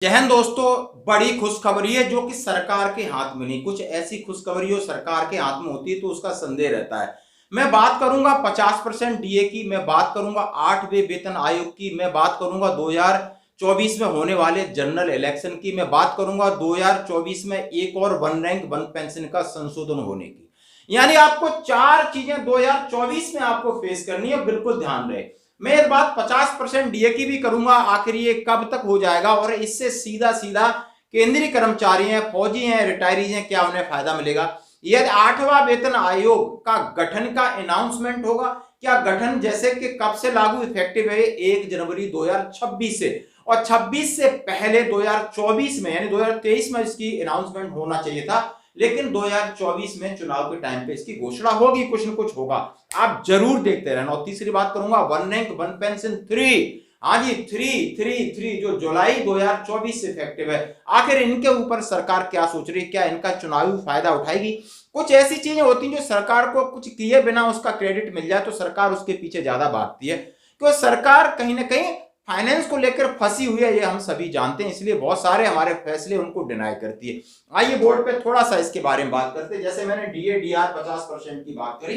जय हिंद दोस्तों। बड़ी खुशखबरी है जो कि सरकार के हाथ में नहीं, कुछ ऐसी खुशखबरी जो सरकार के हाथ में होती है तो उसका संदेह रहता है। मैं बात करूंगा 50% डीए की, मैं बात करूंगा 8वें वेतन आयोग की, मैं बात करूंगा 2024 में होने वाले जनरल इलेक्शन की, मैं बात करूंगा 2024 में एक और वन रैंक वन पेंशन का संशोधन होने की। यानी आपको चार चीजें 2024 में आपको फेस करनी है, बिल्कुल ध्यान रहे। मैं एक बात 50% डीए की भी करूंगा, आखिर ये कब तक हो जाएगा और इससे सीधा सीधा केंद्रीय कर्मचारी हैं, फौजी हैं, रिटायरीज हैं, क्या उन्हें फायदा मिलेगा। यदि 8वां वेतन आयोग का गठन का अनाउंसमेंट होगा, क्या गठन जैसे कि कब से लागू इफेक्टिव है, 1 जनवरी 2026 से, और 26 से पहले 2024 में यानी 2023 में इसकी अनाउंसमेंट होना चाहिए था, लेकिन 2024 में चुनाव के टाइम पे इसकी घोषणा होगी, कुछ न कुछ होगा, आप जरूर देखते रहना। और तीसरी बात करूंगा वन रैंक वन पेंशन 3, हाँ जी 3 जो जुलाई 2024 से इफेक्टिव है। आखिर इनके ऊपर सरकार क्या सोच रही है, क्या इनका चुनावी फायदा उठाएगी। कुछ ऐसी चीजें होती हैं जो सरकार को कुछ किए बिना उसका क्रेडिट मिल जाए तो सरकार उसके पीछे ज्यादा भागती है, क्योंकि सरकार कहीं ना कहीं फाइनेंस को लेकर फंसी हुई है, ये हम सभी जानते हैं, इसलिए बहुत सारे हमारे फैसले उनको डिनाई करती है। आइए बोर्ड पे थोड़ा सा इसके बारे में बात करते हैं। जैसे मैंने डीए डीआर 50% की बात करी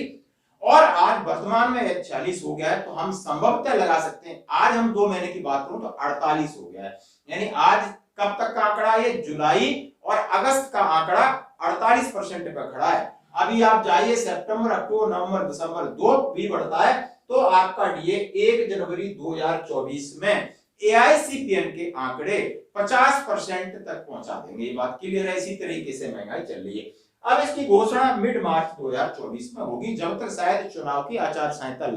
और आज वर्तमान में 46 हो गया है, तो हम संभवतः लगा सकते हैं आज हम 2 महीने की बात करूं तो 48 हो गया है। यानी आज कब तक का आंकड़ा, ये जुलाई और अगस्त का आंकड़ा 48% पे खड़ा है। अभी आप जाइए सितंबर, अक्टूबर, नवंबर, दिसंबर, 2 भी बढ़ता है तो आपका डीए 1 जनवरी 2024 में एआईसीपीएन के आंकड़े 50% तक पहुंचा देंगे। ये बात क्लियर है। इसी तरीके से महंगाई चल रही है। अब इसकी घोषणा मिड मार्च 2024 में होगी, जब तक शायद चुनाव की आचार संहिता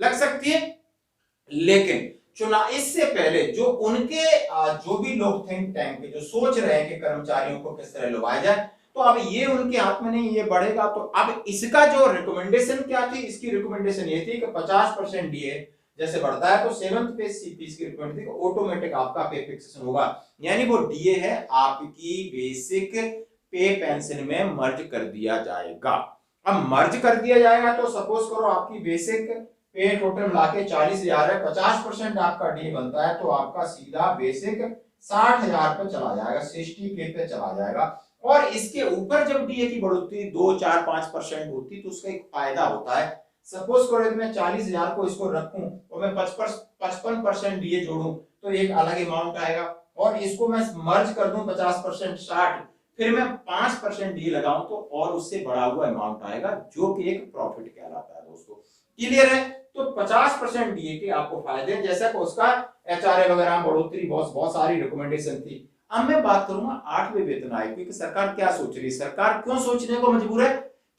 लग सकती है। लेकिन चुनाव इससे पहले जो उनके जो भी लोग थिंक टैंक के जो सोच रहे हैं कि कर्मचारियों को किस तरह लुभाया जाए, तो अब ये उनके हाथ में नहीं, ये बढ़ेगा। तो अब इसका जो रिकमेंडेशन क्या थी, इसकी रिकमेंडेशन ये थी कि 50% डीए जैसे बढ़ता है तो 7th पे सीपीएस की रिकमेंड थी कि ऑटोमेटिक आपका पे फिक्सेशन होगा, यानी वो डीए है आपकी बेसिक पे पेंशन में मर्ज कर दिया जाएगा। अब मर्ज कर दिया जाएगा तो सपोज करो आपकी बेसिक पे टोटल मिला के 40,000 है, 50% आपका डी बनता है तो आपका सीधा बेसिक 60,000 पे चला जाएगा, 60K पे चला जाएगा। और इसके ऊपर जब डीए की बढ़ोतरी 2, 4, 5% होती तो उसका एक फायदा होता है। सपोज करो यदि मैं 40,000 को इसको रखूं और मैं 55% डीए जोड़ूं तो एक अलग अमाउंट आएगा, और इसको मैं मर्ज कर दूं 50% 60, फिर मैं 5% डी लगाऊं तो और उससे बढ़ा हुआ अमाउंट आएगा, जो कि एक प्रॉफिट कहलाता है दोस्तों। क्लियर है। तो 50% डीए के आपको फायदे, जैसा कि उसका एचआरए वगैरह बढ़ोतरी बहुत सारी रिकमेंडेशन थी। अब मैं बात करूंगा 8वें वेतन आयोग की, सरकार क्या सोच रही है, सरकार क्यों सोचने को मजबूर है,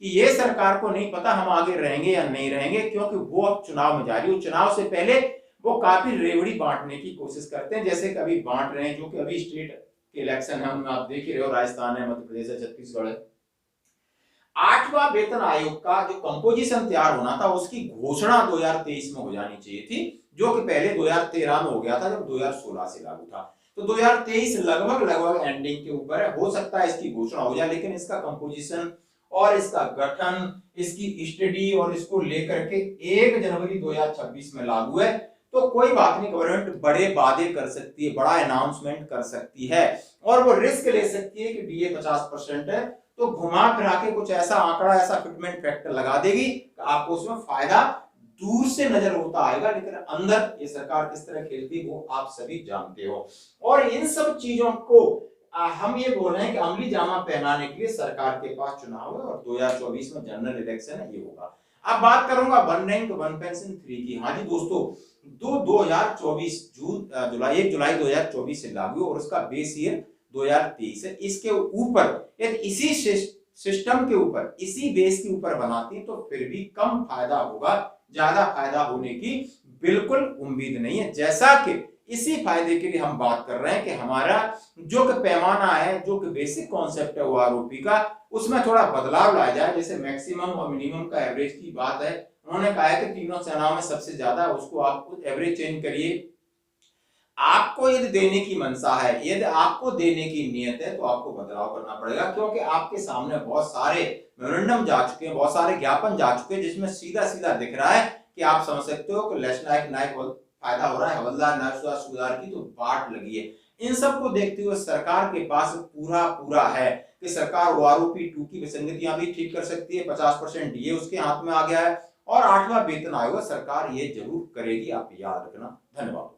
कि ये सरकार को नहीं पता हम आगे रहेंगे या नहीं रहेंगे, क्योंकि वो अब चुनाव में जा रही है। चुनाव से पहले वो काफी रेवड़ी बांटने की कोशिश करते हैं, जैसे कभी बांट रहे हैं, जो कि अभी स्टेट के इलेक्शन है उनमें आप देख ही रहे हो, राजस्थान है, मध्य प्रदेश है, छत्तीसगढ़ है। 8वां वेतन आयोग का जो कंपोजिशन तैयार होना था उसकी घोषणा 2023 में हो जानी चाहिए थी, जो कि पहले 2013 में हो गया था जब 2016 से लागू था। तो 2023 लगभग एंडिंग के ऊपर है, हो सकता है इसकी घोषणा हो जाए, लेकिन इसका कंपोजिशन और इसका गठन, इसकी स्टडी और इसको लेकर के 1 जनवरी 2026 में लागू है, तो कोई बात नहीं, गवर्नमेंट बड़े वादे कर सकती है, बड़ा अनाउंसमेंट कर सकती है, और वो रिस्क ले सकती है कि डीए 50% है तो घुमा फिरा के कुछ ऐसा आंकड़ा, ऐसा फिटमेंट फैक्टर लगा देगी कि आपको उसमें फायदा दूर से नजर होता आएगा, लेकिन अंदर ये सरकार किस तरह खेलती वो आप सभी जानते हो। और इन सब चीजों को हम ये बोल रहे हैं कि अमली जामा पहनाने के लिए सरकार के पास चुनाव है और 2024 में जनरल इलेक्शन है, ये होगा। अब बात करूंगा वन रैंक वन पेंशन 3 की। हाँ जी दोस्तों, 2024 जुलाई 1 जुलाई 2024 से लागू और उसका बेस ईयर 2023 है। इसके ऊपर यदि इसी सिस्टम के ऊपर, इसी बेस के ऊपर बनाती तो फिर भी कम फायदा होगा, ज्यादा फायदा होने की बिल्कुल उम्मीद नहीं है। जैसा कि इसी फायदे के लिए हम बात कर रहे हैं कि हमारा जो कि पैमाना है, जो कि बेसिक कॉन्सेप्ट है ओआरओपी का, उसमें थोड़ा बदलाव लाया जाए। जैसे मैक्सिमम और मिनिमम का एवरेज की बात है, उन्होंने कहा है कि तीनों सेनाओं में सबसे ज्यादा, उसको आप एवरेज चेंज करिए। आपको यदि देने की मंशा है, यदि आपको देने की नियत है तो आपको बदलाव करना पड़ेगा, क्योंकि आपके सामने बहुत सारे मेमोरेंडम जा चुके हैं, बहुत सारे ज्ञापन जा चुके हैं, जिसमें सीधा सीधा दिख रहा है कि आप समझ सकते हो कि लेशनायक नायक फायदा हो रहा है, हवलदार नायब सूबेदार की तो बाट लगी है। इन सब को देखते हुए सरकार के पास पूरा है कि सरकार ओआरओपी 2 की विसंगतियां भी ठीक कर सकती है। 50% डीए उसके हाथ में आ गया है और 8वां वेतन आयोग सरकार ये जरूर करेगी, आप याद रखना। धन्यवाद।